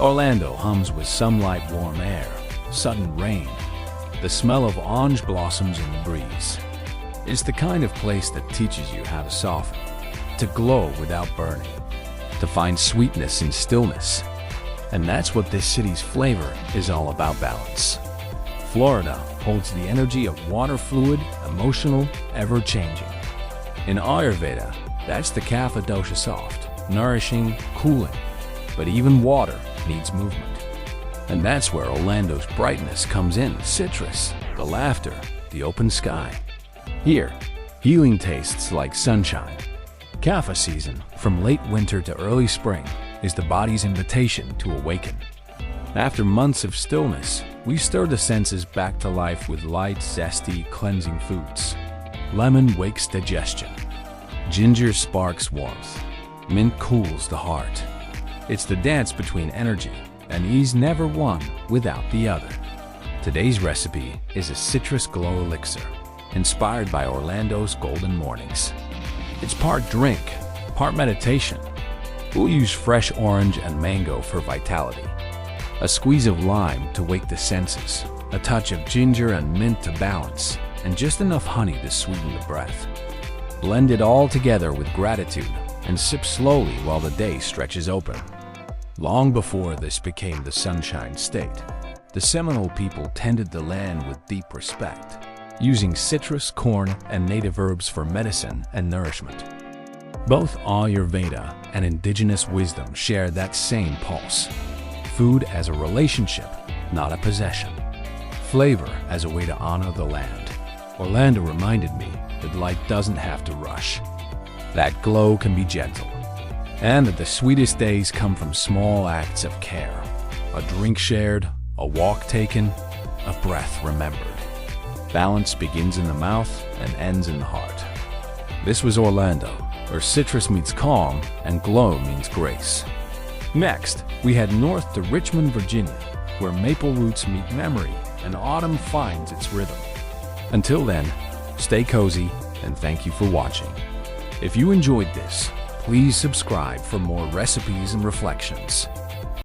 Orlando hums with sunlight, warm air, sudden rain, the smell of orange blossoms in the breeze. It's the kind of place that teaches you how to soften, to glow without burning, to find sweetness in stillness. And that's what this city's flavor is all about: balance. Florida holds the energy of water, fluid, emotional, ever-changing. In Ayurveda, that's the Kapha dosha: soft, nourishing, cooling. But even water needs movement. And that's where Orlando's brightness comes in: citrus, the laughter, the open sky. Here, healing tastes like sunshine. Kapha season, from late winter to early spring, is the body's invitation to awaken. After months of stillness, we stir the senses back to life with light, zesty, cleansing foods. Lemon wakes digestion. Ginger sparks warmth. Mint cools the heart. It's the dance between energy and ease, never one without the other. Today's recipe is a citrus glow elixir, inspired by Orlando's golden mornings. It's part drink, part meditation. We'll use fresh orange and mango for vitality, a squeeze of lime to wake the senses, a touch of ginger and mint to balance, and just enough honey to sweeten the breath. Blend it all together with gratitude and sip slowly while the day stretches open. Long before this became the Sunshine State, the Seminole people tended the land with deep respect, using citrus, corn, and native herbs for medicine and nourishment. Both Ayurveda and indigenous wisdom share that same pulse. Food as a relationship, not a possession. Flavor as a way to honor the land. Orlando reminded me that life doesn't have to rush. That glow can be gentle. And that the sweetest days come from small acts of care. A drink shared, a walk taken, a breath remembered. Balance begins in the mouth and ends in the heart. This was Orlando, where citrus meets calm and glow means grace. Next, we head north to Richmond, Virginia, where maple roots meet memory and autumn finds its rhythm. Until then, stay cozy and thank you for watching. If you enjoyed this, please subscribe for more recipes and reflections.